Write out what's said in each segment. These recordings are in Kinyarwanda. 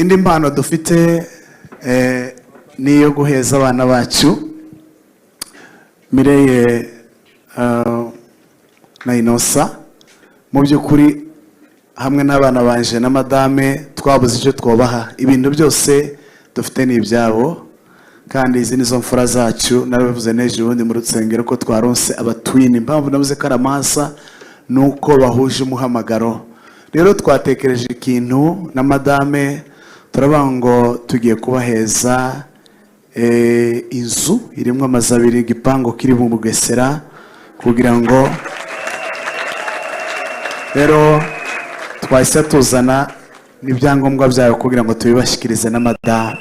indi mpano dufite niyo guheza abana bacu Mireye na Inosa. Mu by'ukuri hamwe n'abana banje na madame twabuze icyo twobaha, ibintu byose dufite ni ibyabo, kandi izi nizo mfura zacu. Nabivuze neje ubundi mu rutsengero ko twaronse abatwini. Impamvu navuze karamasa nuko bahuje umuhamagaro. Rero twatekereje ikintu na madame, turavuga ngo tugiye kubaheza inzu irimo amazu abiri, igipango kiri mu Bugesera, kugira ngo rero twahise tuzana n'ibyangombwa byayo kugira ngo tubibashyikirize na madame.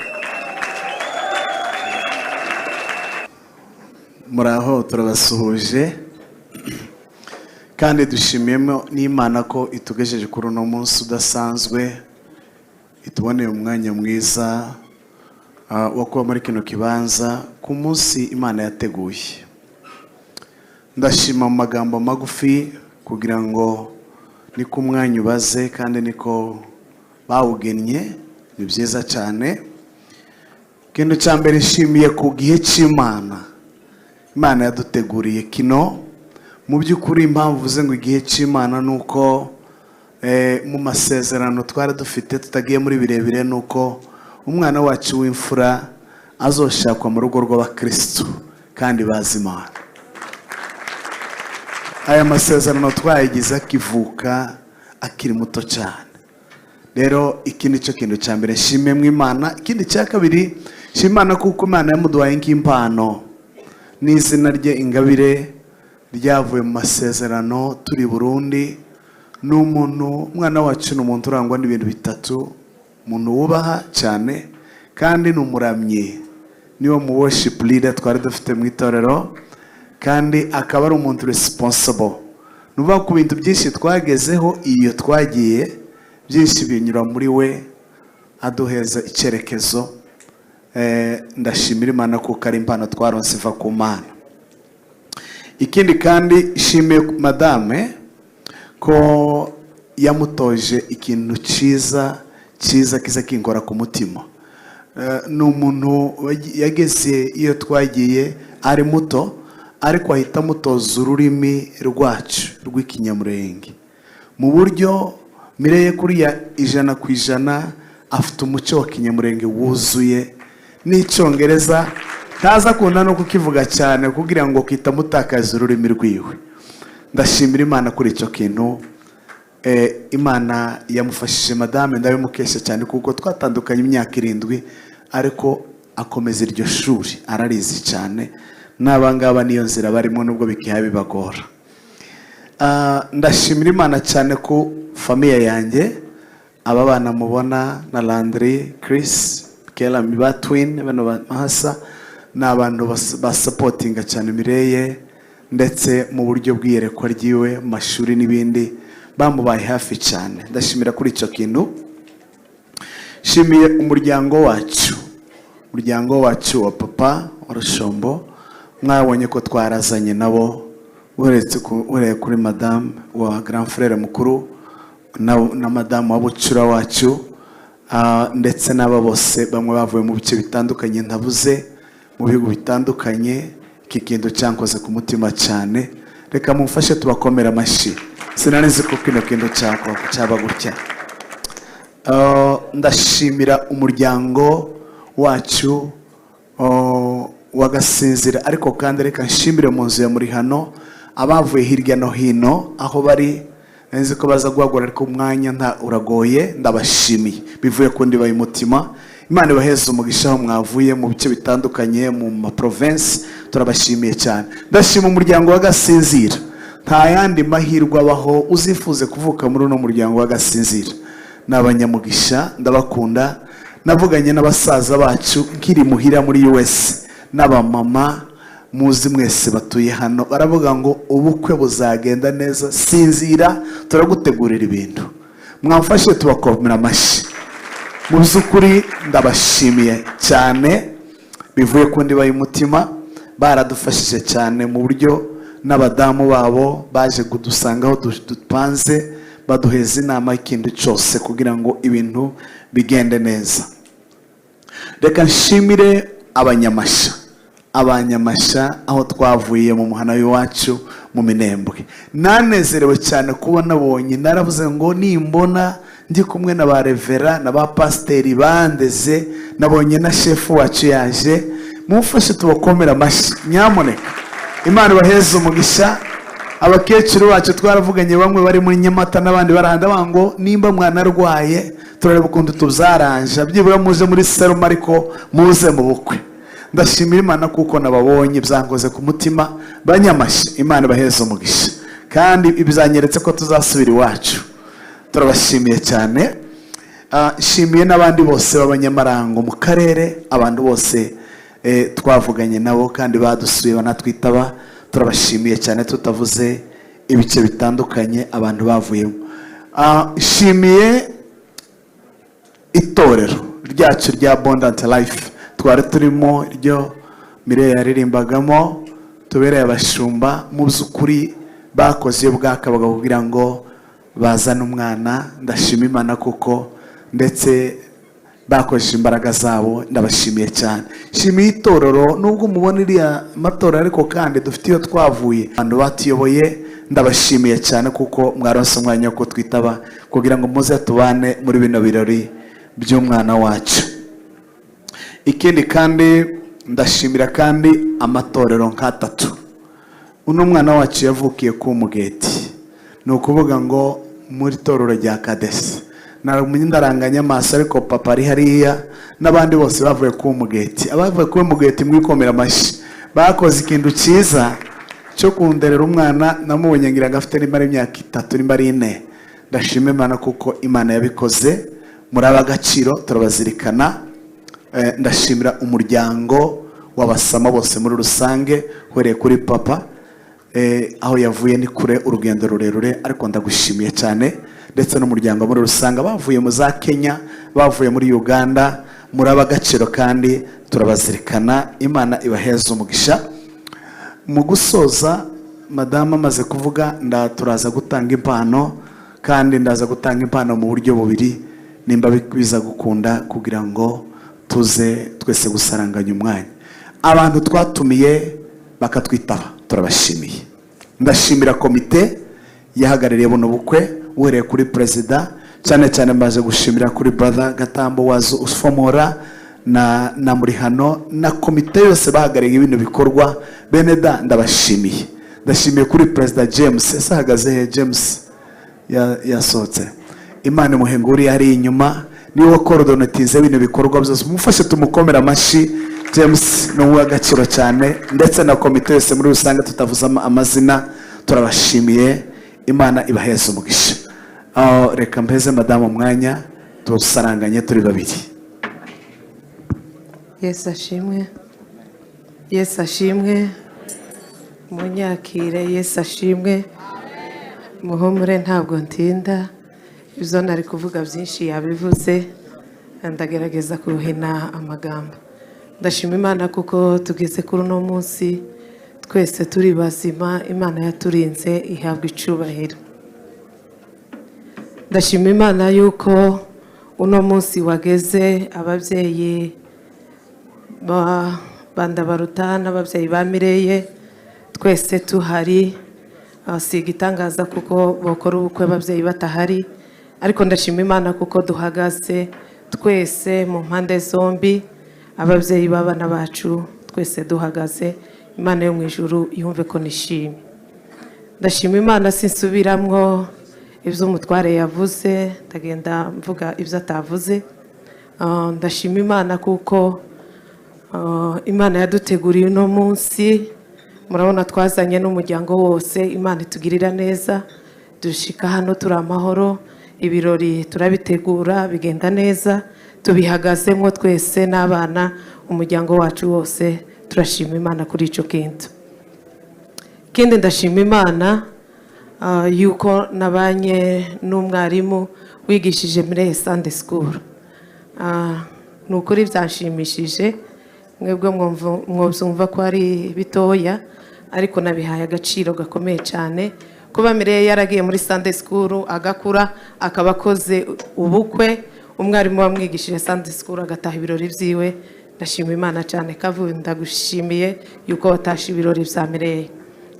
Muraho, turabasuhuje kandi dushimiyemo n'Imana ko itugejeje kuri uno munsi udasanzwe, ituboneye umwanya mwiza wo kuba muri kino kibanza ku munsi Imana yateguye. Ndashima mu magambo magufi kugira ngo niko umwanya ubaze kandi niko bawugennye, ni byiza cyane. Ikintu cya mbere nshimiye ku gihe cy'Imana, Imana yaduteguriye kino. Mu by'ukuri impamvu uvuze ngo igihe cy'Imana nuko mu masezerano twari dufite tutagiye muri birebire, nuko umwana wacu w'imfura azoshakwa mu rugo rw'abakristo kandi bazi Imana. Aya masezerano twayigize akivuka akiri muto cyane. Rero iki ni cyo kintu cya mbere nshimiye mu Imana. Ikindi cya kabiri nshimiye Imana kuko Imana yamuduhaye nk'impano, n'izina rye Ingabire ryavuye mu masezerano turi Burundi. Ni umuntu, umwana wacu ni umuntu urangwa n'ibintu bitatu: umuntu wubaha cyane, kandi ni umuramyi, niwo mu worship leader twari dufite mu itorero, kandi akaba ari umuntu responsible. Nuvuga ku bintu byinshi twagezeho iyo twagiye, byinshi binyura muri we aduheza icyerekezo. Ndashimira Imana kuko ari impano twaronse iva ku Mana. Ikindi kandi ishimiye madame ko yamutoje ikintu cyiza kiza kinkora ku mutima. Ni umuntu yageze iyo twagiye ari muto, ariko ahita mutoza ururimi rwacu rw'ikinyamurenge mu buryo Mireye kuriya 100% afite umuco wa kinyamurenge wuzuye, n'icyongereza ntaza kunda no kukivuga cyane kugira ngo kitamutakaza ururimi rwiwe. Ndashimira Imana kuri icyo kintu. Imana yamufashije madame, ndabimukesha cyane kuko twatandukanye imyaka 7, ariko akomeza iryo shuri, ararizi cyane. N'abangaba niyo nzira barimo nubwo bikiha bibagora. Ndashimira Imana cyane ko famiye yanjye, aba bana mubona na Landry, Chris, Kela, Miba twin, bano bahasa, n'abantu basupportinga cyane Mireye, ndetse mu buryo bw'iyerekwa ryiwe, mashuri n'ibindi, bamubaye hafi cyane. Ndashimira kuri icyo kintu. Shimiye umuryango wacu wa papa wa Rushombo. Mwabonye ko twarazanye nabo, uretse kuri madame wa grand frère mukuru na madame wa bucura wacu, ndetse n'aba bose bamwe bavuye mu bice bitandukanye ntabuze, mu bihugu bitandukanye. Iki kintu cyankoze ku mutima cyane, reka mumfashe tubakomera amashyi. Sinanizi ko kino kintu cyaba gutya. Ndashimira umuryango wacu wagasinzira, ariko kandi reka nshimire mu nzu ya muri hano abavuye hirya no hino aho bari. Nzi ko baza guhagura, ariko umwanya uragoye. Ndabashimiye bivuye ku ndiba y'umutima. Imana ibaheze umugisha aho mwavuye mu bice bitandukanye mu ma province. Turabashimiye cyane. Ndashima umuryango wagasinzira. Nta yandi mahirwe abaho uzifuze kuvuka muri uno muryango wagasinzira. N'abanyamugisha, ndabakunda. Navuganye n'abasaza bacu nkiri muhira muri US, n'abamama muzi mwese batuye hano, baravuga ngo ubukwe buzagenda neza, sinzira, turagutegurira ibintu. Mwamfashe tubakomera amashyi. Mu by'ukuri ndabashimiye cyane bivuye ku ndiba y'umutima. Baradufashije cyane mu buryo n'abadamu babo baje kudusangaho dupanze, baduheza inama y'ikintu cyose kugira ngo ibintu bigende neza. Reka nshimire abanyamasha aho twavuye mu muhana w'iwacu mu Minembwe. Nanezerewe cyane kuba nabonye, naravuze ngo nimbona ndi kumwe na ba revera na ba pasiteri bandeze, nabonye na shefu wacu yaje, mufashe tubakomera amashyi nyamuneka. Imana ibaheze umugisha. Abakecuru bacu twaravuganye, bamwe bari muri Nyamata n'abandi barahanda bango nimba mwana arwaye turareba ukuntu tuzaranja, byibura muze muri serumu ariko muze mu bukwe. Ndashimira Imana kuko nababonye, byankoze ku mutima. Banyamashyi, Imana ibaheze umugisha kandi ibizanyeretse ko tuzasubira iwacu. Turabashimiye cyane. Shimiye n'abandi bose b'abanyamarango mu karere, abantu bose twavuganye nabo kandi badusuye banatwitaba. Turabashimiye cyane tutavuze ibice bitandukanye abantu bavuyemo. Shimiye itorero ryacu rya Abundant Life twari turimo, iryo Mireille yaririmbagamo, tubereye abashumba. Mu by'ukuri bakoze iyo bwakabaga kugira ngo bazane umwana. Ndashima Imana kuko ndetse bakoresha imbaraga zabo, ndabashimiye cyane. Shimiye itorero, nubwo mubona iriya matora ariko kandi dufite iyo twavuye, abantu batuyoboye ndabashimiye cyane kuko mwaronse umwanya wo twitaba kugira ngo muze tubane muri bino birori by'umwana wacu. Ikindi kandi ndashimira kandi amatorero nk'atatu. Uno mwana wacu yavukiye ku Mugeti, ni ukuvuga ngo muri torero rya Kadesi. Ndaranganya amaso ariko papa ari hariya n'abandi bose bavuye ku Mugeti. Abavuye ku Mugeti mwikomera amashyi, bakoze ikintu cyiza cyo kunderera umwana. Namubonye ngira ngo afite nimba imyaka 3 nimba 4. Ndashima Imana kuko Imana yabikoze. Muri abagaciro turabazirikana. Ndashimira umuryango w'abasama bose muri rusange, horeye kuri papa aho yavuye ni kure, urugendo rurerure, ariko ndagushimiye cyane. Ndetse n'umuryango muri rusange bavuye mu za Kenya, bavuye muri Uganda, muri abagaciro kandi turabazirikana. Imana ibaheze umugisha. Mu gusoza, madama amaze kuvuga, turaza gutanga impano, kandi ndaza gutanga impano mu buryo bubiri nimba biza gukunda, kugira ngo tuze twese gusaranganya umwanya. Abantu twatumiye bakatwitaba turabashimiye. Ndashimira komite yahagarariye buno bukwe, uhereye kuri perezida, cyane cyane mbaje gushimira kuri brother Gatambo wazo usfomora na muri hano na komite yose bahagarariye ibintu bikorwa. Beneda ndabashimiye. Ndashimiye kuri perezida James, esahagaze he James yasohotse. Imana muhenguri hari inyuma, niwe coordinatize ibintu bikorwa byose. Mufashe tumukomera amashyi. James no wagaciro cyane, ndetse na komite yose muri rusange tutavuza amazina. Turabashimiye. Imana ibaheze umugisha. Reka mpeze madamu umwanya tusaranganye turi babiri. Yesu ashimwe. Yesu ashimwe. Munyakire. Yesu ashimwe. Muhumure ntabwo ntinda, ibyo nari kuvuga byinshi yabivuze, ndagerageza kuhina amagambo. Ndashima Imana kuko tugeze kuri uno munsi twese turi bazima. Imana yaturinze ihabwa icubahiro. Ndashima Imana yuko uno munsi wageze, ababyeyi bandabaruta n'ababyeyi ba Mireille twese tuhari. Si igitangaza kuko bakora ubukwe ababyeyi batahari, ariko ndashima Imana kuko duhagaze twese mu mpande zombi, ababyeyi b'abana bacu twese duhagaze. Imana yo mu ijuru yumve ko nishimye. Ndashima Imana, sinsubiramwo ibyo umutware yavuze, ndagenda mvuga ibyo atavuze. Ndashima Imana kuko Imana yaduteguriye uno munsi. Murabona twazanye n'umuryango wose. Imana itugirira neza, dushika hano turi amahoro, ibirori turabitegura bigenda neza, tubihagazemo twese n'abana, umuryango wacu wose. Turashima Imana kuri ico kintu. Kindi ndashima Imana yuko nabanye n'umwarimu wigishije muri Sunday School. Nukuri byanshimishije. Mwebwe mwumva ko ari bitoya, ariko nabihaye agaciro gakomeye cyane. Kuba Mireille yaragiye muri Sunday School agakura, akaba akoze ubukwe, umwarimu wamwigishije Sunday school agataha ibirori byiwe. Ndashima Imana cyane Kavuye, ndagushimiye yuko watashe ibirori bya Mireye.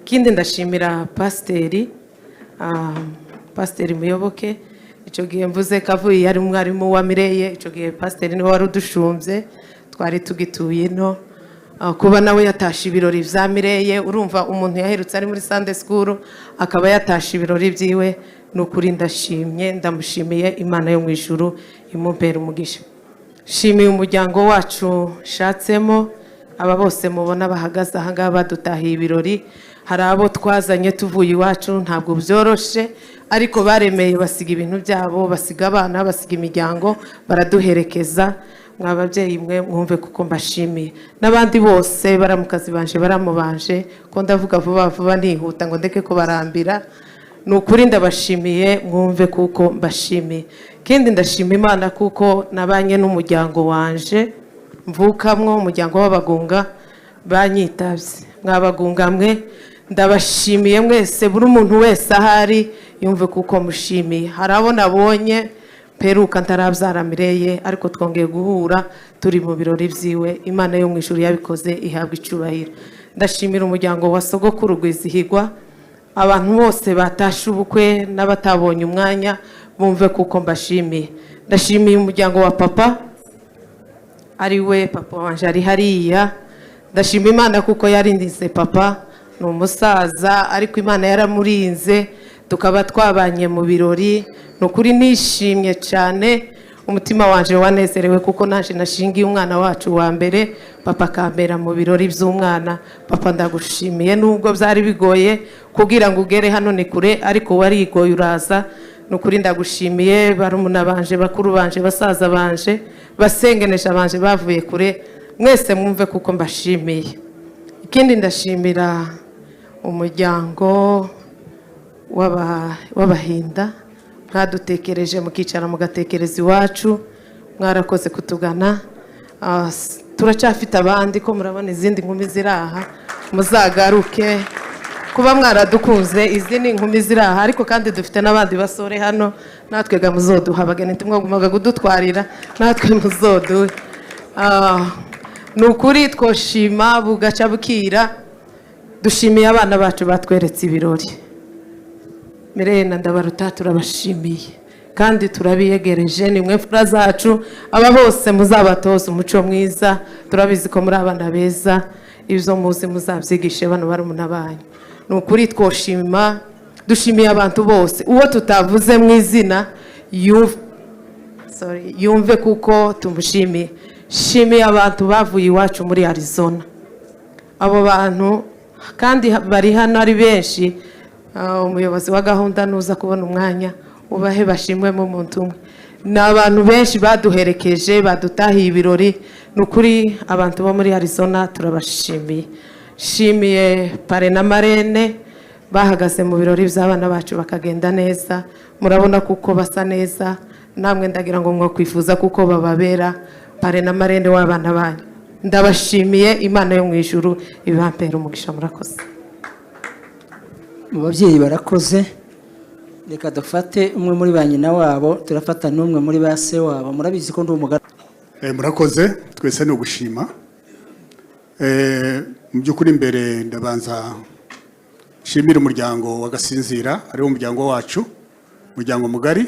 Kindi ndashimira Pasiteri Muyoboke. Icyo gihe mvuze Kavuye yari umwarimu wa Mireye, icyo gihe Pasiteri niwe wari udushumbye, twari tugituye ino. Kuba nawe yatashe ibirori bya Mireye, urumva umuntu yaherutse ari muri Sunday school akaba yatashe ibirori byiwe, nukuri ndashimye, ndamushimiye. Imana yo mu ijuru imumpera umugisha. Shimiye umuryango wacu shatsemo, aba bose mubona bahagaze aha ngaha badutahiye ibirori. Hari abo twazanye tuvuye iwacu, ntabwo byoroshe, ariko baremeye basiga ibintu byabo, basiga abana, basiga imiryango, baraduherekeza. Mwababyeyi mwe mwumve kuko mbashimiye. N'abandi bose baramukazi banje baramubanje, ko ndavuga vuba vuba nihuta ngo ndeke ko barambira. Nukuri ndabashimiye, mwumve kuko mbashimiye. Kindi ndashima Imana kuko nabanye n'umuryango wanje mvukamwo, umuryango w'abagunga banyitabye. Mwabagunga mwe ndabashimiye mwese, buri umuntu wese ahari yumve kuko mushimiye. Hari abo nabonye peruka ntarabyara Mireye, ariko twongeye guhura turi mu birori byiwe. Imana yo mu ijuru yabikoze ihabwa icyubahiro. Ndashimira umuryango wa sogokuru Rwizihirwa, abantu bose batashe ubukwe n'abatabonye umwanya bumve kuko mbashimiye. Ndashimiye umuryango wa papa, ari we papa wanje ari hariya. Ndashima Imana kuko yarindize papa, ni umusaza ariko Imana yaramurinze tukaba twabanye mu birori. Nukuri nishimye cyane, umutima wanje wanezerewe kuko naje nashingiye umwana wacu wa mbere, papa kambera mu birori by'umwana. Papa ndagushimiye, nubwo byari bigoye kugira ngo ugere hano ni kure, ariko warigoye uraza. Nukuri ndagushimiye. Barumuna banje, bakuru banje, basaza banje, basengenesha banje bavuye kure, mwese mwumve kuko mbashimiye. Ikindi ndashimira umuryango w'abahinda, mwadutekereje mukicara mugatekereza iwacu, mwarakoze kutugana. Turacyafite abandi ko murabona izindi nkumi ziraha, muzagaruke kuba mwaradukunze. Izi ni inkumi ziraha, ariko kandi dufite n'abandi basore hano, natwe ga muzoduha abageni ntimwagumaga kudutwarira, natwe muzoduhe. Nukuri twoshima bugaca bukira. Dushimiye abana bacu batweretse ibirori. Mireye na Ndabaruta turabashimiye kandi turabiyegereje, ni mwe mfura zacu. Aba bose muzabatoza umuco mwiza, turabizi ko muri abana beza, ibyo muzi muzabyigishe bano barumuna banyu. Nukuri twoshima. Dushimiye abantu bose, uwo tutavuze mu izina yumve kuko tumushimiye. Shimiye abantu bavuye iwacu muri Arizona, abo bantu kandi bari hano ari benshi. Umuyobozi wa gahunda nuza kubona umwanya ubahe bashimwe mu muntu umwe. Ni abantu benshi baduherekeje, badutahiye ibirori. Nukuri abantu bo muri Arizona turabashimiye. Shimiye pare na marene bahagaze mu birori by'abana bacu bakagenda neza. Murabona kuko basa neza, namwe ndagira ngo mwakwifuza kuko bababera pare na marene w'abana banyu. Ndabashimiye. Imana yo mu ijuru ibampera umugisha. Murakoze. Mu babyeyi barakoze. Reka dufate umwe muri ba nyina wabo, turafata n'umwe muri ba se wabo. Murabizi ko ndi umugabo. Murakoze. Twese ni ugushima. Mu by'ukuri imbere ndabanza shimira umuryango wa Gasinzira, ari wo muryango wacu, umuryango mugari,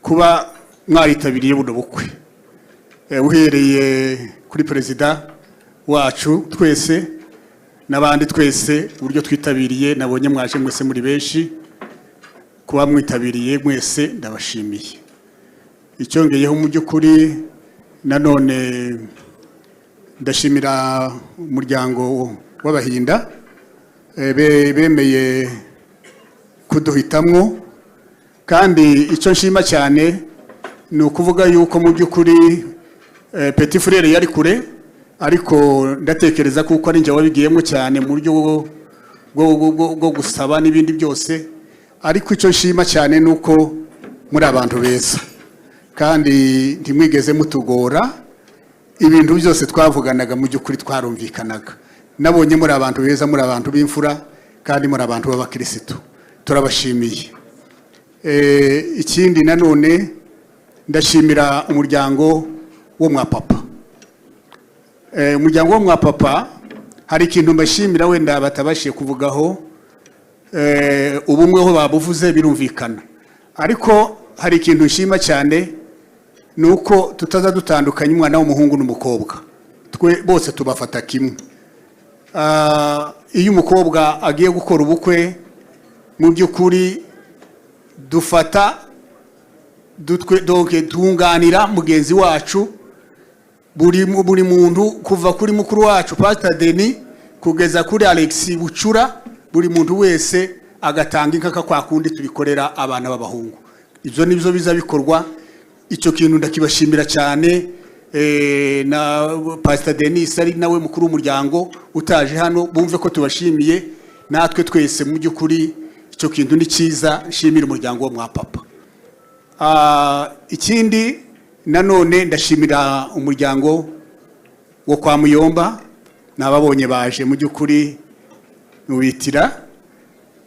kuba mwaritabiriye buno bukwe. Uhereye kuri perezida wacu twese n'abandi twese uburyo twitabiriye, nabonye mwaje mwese muri benshi, kuba mwitabiriye mwese ndabashimiye. Icyongeyeho mu by'ukuri nanone ndashimira umuryango w'abahinda bemeye kuduhitamwo, kandi icyo nshima cyane ni ukuvuga yuko mu by'ukuri Petit Frere yari kure, ariko ndatekereza kuko ari njye wabigiyemo cyane mu buryo bwo gusaba n'ibindi byose. Ariko icyo nshima cyane ni uko muri abantu beza kandi ntimwigeze mutugora. Ibintu byose twavuganaga mu by'ukuri twarumvikanaga. Nabonye muri abantu beza, muri abantu b'imfura, kandi muri abantu b'abakirisitu. Turabashimiye. Ikindi nanone ndashimira umuryango wo mwa papa. Umuryango wo mwa papa hari ikintu mbashimira wenda batabashiye kuvugaho, ubumwe ho babuvuze birumvikana, ariko hari ikintu nshima cyane nuko tutaza dutandukanya umwana w'umuhungu n'umukobwa, twe bose tubafata kimwe. Iyo umukobwa agiye gukora ubukwe mu by'ukuri dufata tunganira mugenzi wacu, buri muntu kuva kuri mukuru wacu Pastor Denis kugeza kuri Alex Bucura, buri muntu wese agatanga inkaka kwa kundi tubikorera abana b'abahungu. Ibyo nibyo biza bikorwa, icyo kintu ndakibashimira cyane. Na Pastor Denis ari nawe mukuru w'umuryango utaje hano, bumve ko tubashimiye natwe twese. Mu by'ukuri icyo kintu ni cyiza, nshimira umuryango wo mwa papa. Ikindi nanone ndashimira umuryango wo kwa Muyomba, nababonye baje mu by'ukuri nubitira,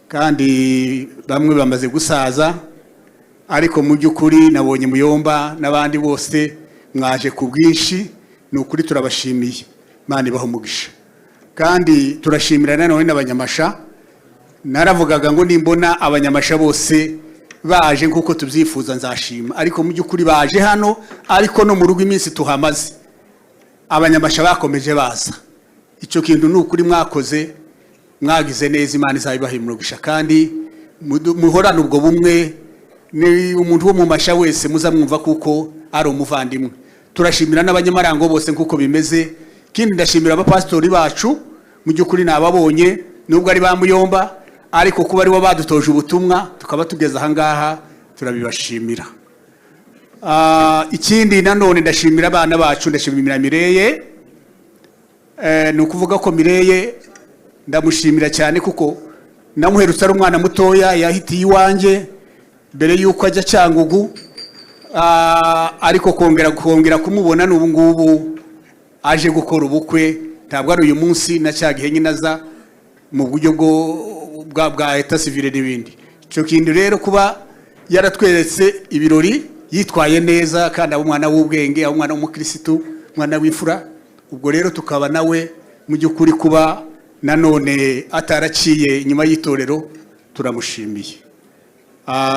kandi bamwe bamaze gusaza, ariko mu by'ukuri nabonye Muyomba n'abandi bose mwaje ku bwinshi, ni ukuri turabashimiye, Imana ibahe umugisha. Kandi turashimira nanone n'abanyamasha, naravugaga ngo nimbona abanyamasha bose baje nkuko tubyifuza nzashima, ariko mu by'ukuri baje hano, ariko no mu rugo iminsi tuhamaze abanyamasha bakomeje baza. Icyo kintu ni ukuri mwakoze, mwagize neza, Imana izabibahe umugisha, kandi muhorane ubwo bumwe. Ni umuntu wo mu masha wese muzamwumva kuko ari umuvandimwe. Turashimira n'abanyamarango bose nkuko bimeze. Kindi ndashimira abapastori bacu, mu by'ukuri nababonye nubwo ari ba Muyomba, ariko kuba ari bo badutoje ubutumwa tukaba tugeze aha ngaha, turabibashimira. Ikindi nanone ndashimira abana bacu, ndashimira Mireye. Ni ukuvuga ko Mireye ndamushimira cyane kuko namuherutse ari umwana mutoya, yahitiye iwanjye mbere yuko ajya Cyangugu, ariko kongera kumubona n'ubu ngubu aje gukora ubukwe, ntabwo ari uyu munsi na cyagihe nyinaza mu buryo bwa eta civile n'ibindi. Cyo kindi rero kuba yaratweretse ibirori, yitwaye neza, kandi abo umwana w'ubwenge, abo umwana w'umukristo, umwana w'ifura. Ubwo rero tukaba nawe mu by'ukuri kuba nanone ataraciye inyuma y'itorero, turamushimiye.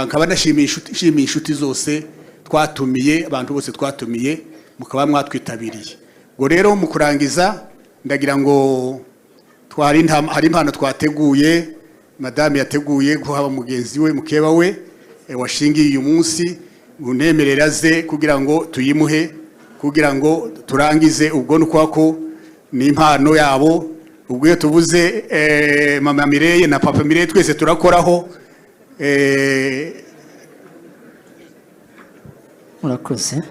Nkaba nashimiye inshuti zose twatumiye, abantu bose twatumiye, mukaba mwatwitabiriye. Ubwo rero mu kurangiza ndagira ngo hari impano twateguye, madame yateguye guha mugenzi we, mukeba we washingiye uyu munsi, unemerera ze kugira ngo tuyimuhe, kugira ngo turangize. Ubwo nuko ni impano yabo. Ubwo iyo tuvuze mama Mireye na papa Mireye twese turakoraho. Murakoze.